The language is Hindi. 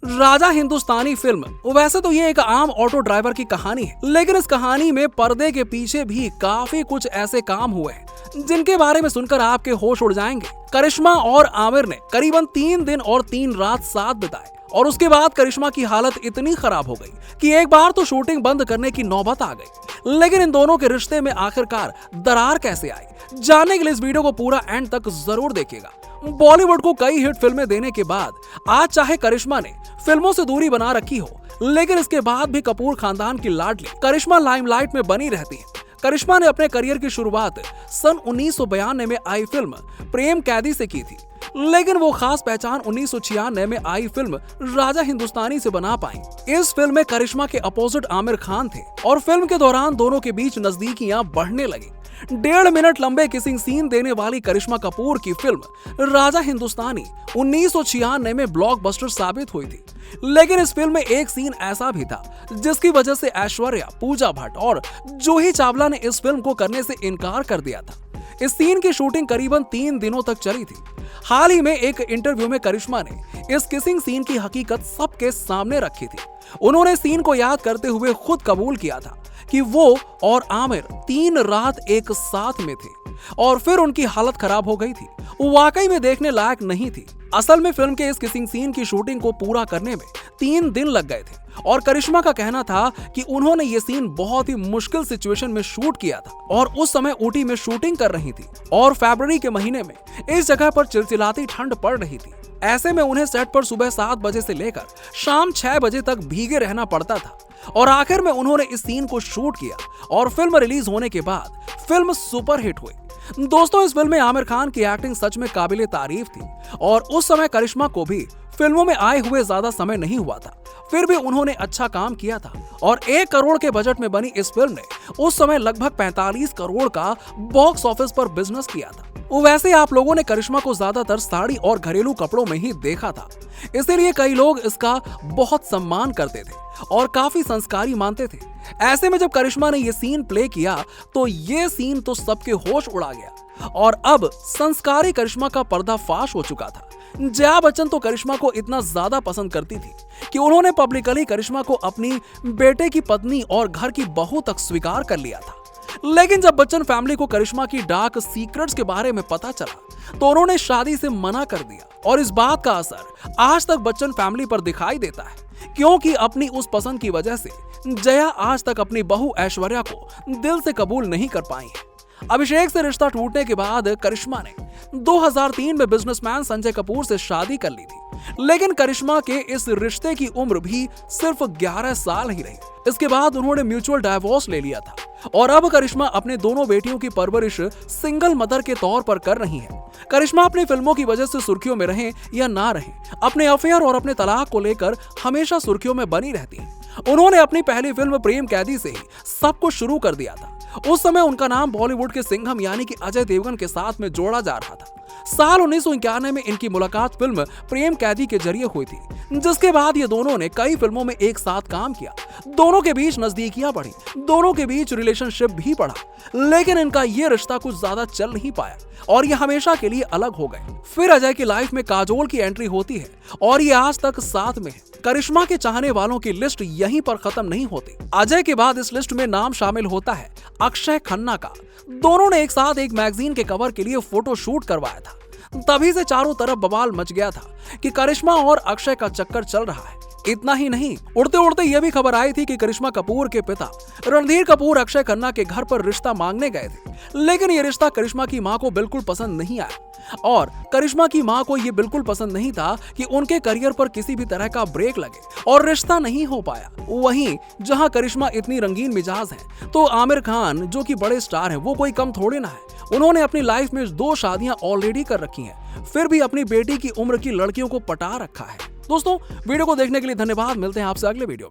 राजा हिंदुस्तानी फिल्म। वैसे तो ये एक आम ऑटो ड्राइवर की कहानी है, लेकिन इस कहानी में पर्दे के पीछे भी काफी कुछ ऐसे काम हुए हैं जिनके बारे में सुनकर आपके होश उड़ जाएंगे। करिश्मा और आमिर ने करीबन 3 दिन और 3 रात साथ बिताए और उसके बाद करिश्मा की हालत इतनी खराब हो गई कि एक बार तो शूटिंग बंद करने की नौबत आ गई। लेकिन इन दोनों के रिश्ते में आखिरकार दरार कैसे आई, जानने के लिए इस वीडियो को पूरा एंड तक जरूर देखिएगा। बॉलीवुड को कई हिट फिल्में देने के बाद आज चाहे करिश्मा ने फिल्मों से दूरी बना रखी हो, लेकिन इसके बाद भी कपूर खानदान की लाडली करिश्मा लाइमलाइट में बनी रहती है। करिश्मा ने अपने करियर की शुरुआत सन 1992 में आई फिल्म प्रेम कैदी से की थी, लेकिन वो खास पहचान 1996 में आई फिल्म राजा हिंदुस्तानी से बना पाई। इस फिल्म में करिश्मा के अपोजिट आमिर खान थे और फिल्म के दौरान दोनों के बीच नजदीकियां बढ़ने लगी। 1.5 मिनट लंबे किसिंग सीन देने वाली करिश्मा कपूर की फिल्म राजा हिंदुस्तानी 1996 में ब्लॉकबस्टर साबित हुई थी, लेकिन इस फिल्म में एक सीन ऐसा भी था जिसकी वजह से ऐश्वर्या, पूजा भट्ट और जूही चावला ने इस फिल्म को करने से इनकार कर दिया था। इस सीन की शूटिंग करीबन 3 दिनों तक चली थी। हाल ही में एक इंटरव्यू में करिश्मा ने इस किसिंग सीन की हकीकत सबके सामने रखी थी। उन्होंने सीन को याद करते हुए खुद कबूल किया था कि वो और आमिर 3 रात एक साथ में थे और फिर उनकी हालत खराब हो गई थी। वाकई में देखने लायक नहीं थी। असल में फिल्म के इस किसिंग सीन की शूटिंग को पूरा करने में 3 दिन लग गए थे और करिश्मा का कहना था कि उन्होंने ये सीन बहुत ही मुश्किल सिचुएशन में शूट किया था और उस समय ऊटी में शूटिंग कर रही थी और फरवरी के महीने में इस जगह पर चिलचिलाती ठंड पड़ रही थी। ऐसे में उन्हें सेट पर सुबह 7 बजे से लेकर शाम 6 बजे तक भीगे रहना पड़ता था और आखिर में उन्होंने इस सीन को शूट किया और फिल्म रिलीज होने के बाद फिल्म सुपरहिट हुई। दोस्तों, इस फिल्म में आमिर खान की एक्टिंग सच में काबिले तारीफ थी और उस समय करिश्मा को भी फिल्मों में आए हुए ज्यादा समय नहीं हुआ था, फिर भी उन्होंने अच्छा काम किया था और 1 करोड़ के बजट में बनी इस फिल्म ने उस समय लगभग 45 करोड़ का बॉक्स ऑफिस पर बिजनेस किया था। वैसे आप लोगों ने करिश्मा को ज्यादातर साड़ी और घरेलू कपड़ों में ही देखा था, इसीलिए कई लोग इसका बहुत सम्मान करते थे और काफी संस्कारी मानते थे। ऐसे में जब करिश्मा ने ये सीन प्ले किया तो ये सीन तो सबके होश उड़ा गया और अब संस्कारी करिश्मा का पर्दाफाश हो चुका था। जया बच्चन तो करिश्मा को इतना ज्यादा पसंद करती थी कि उन्होंने पब्लिकली करिश्मा को अपनी बेटे की पत्नी और घर की बहू तक स्वीकार कर लिया था। लेकिन जब बच्चन फैमिली को करिश्मा की डार्क सीक्रेट्स के बारे में पता चला तो उन्होंने शादी से मना कर दिया और इस बात का असर आज तक बच्चन फैमिली पर दिखाई देता है, क्योंकि अपनी उस पसंद की वजह से जया आज तक अपनी बहू ऐश्वर्या को दिल से कबूल नहीं कर पाई है। अभिषेक से रिश्ता टूटने के बाद करिश्मा ने 2003 में बिजनेसमैन संजय कपूर से शादी कर ली थी, लेकिन करिश्मा के इस रिश्ते की उम्र भी सिर्फ 11 साल ही रही। इसके बाद उन्होंने म्यूचुअल डाइवोर्स ले लिया था और अब करिश्मा अपने दोनों बेटियों की परवरिश सिंगल मदर के तौर पर कर रही हैं। करिश्मा अपनी फिल्मों की वजह से सुर्खियों में रहें या ना रहें, अपने अफेयर और अपने तलाक को लेकर हमेशा सुर्खियों में बनी रहती हैं। उन्होंने अपनी पहली फिल्म प्रेम कैदी से ही सब कुछ शुरू कर दिया था। उस समय उनका नाम बॉलीवुड के सिंघम यानी कि अजय देवगन के साथ में जोड़ा जा रहा था। साल 1991 में इनकी मुलाकात फिल्म प्रेम कैदी के जरिए हुई थी, जिसके बाद ये दोनों ने कई फिल्मों में एक साथ काम किया। दोनों के बीच नजदीकियां बढ़ी, दोनों के बीच रिलेशनशिप भी बढ़ा, लेकिन इनका ये रिश्ता कुछ ज्यादा चल नहीं पाया और ये हमेशा के लिए अलग हो गए। फिर अजय की लाइफ में काजोल की एंट्री होती है और ये आज तक साथ में है। करिश्मा के चाहने वालों की लिस्ट यहीं पर खत्म नहीं होती। अजय के बाद इस लिस्ट में नाम शामिल होता है अक्षय खन्ना का। दोनों ने एक साथ एक मैगजीन के कवर के लिए फोटो शूट करवाया था। तभी से चारों तरफ बवाल मच गया था कि करिश्मा और अक्षय का चक्कर चल रहा है। इतना ही नहीं, उड़ते उड़ते यह भी खबर आई थी कि करिश्मा कपूर के पिता रणधीर कपूर अक्षय खन्ना के घर पर रिश्ता मांगने गए थे, लेकिन यह रिश्ता करिश्मा की मां को बिल्कुल पसंद नहीं आया और करिश्मा की मां को यह बिल्कुल पसंद नहीं था कि उनके करियर पर किसी भी तरह का ब्रेक लगे और रिश्ता नहीं हो पाया। वहीं जहां करिश्मा इतनी रंगीन मिजाज हैं, तो आमिर खान जो कि बड़े स्टार हैं, वो कोई कम थोड़े ना है। उन्होंने अपनी लाइफ में 2 शादियां ऑलरेडी कर रखी हैं, फिर भी अपनी बेटी की उम्र की लड़कियों को पटा रखा है। दोस्तों, वीडियो को देखने के लिए धन्यवाद। मिलते हैं आपसे अगले वीडियो में।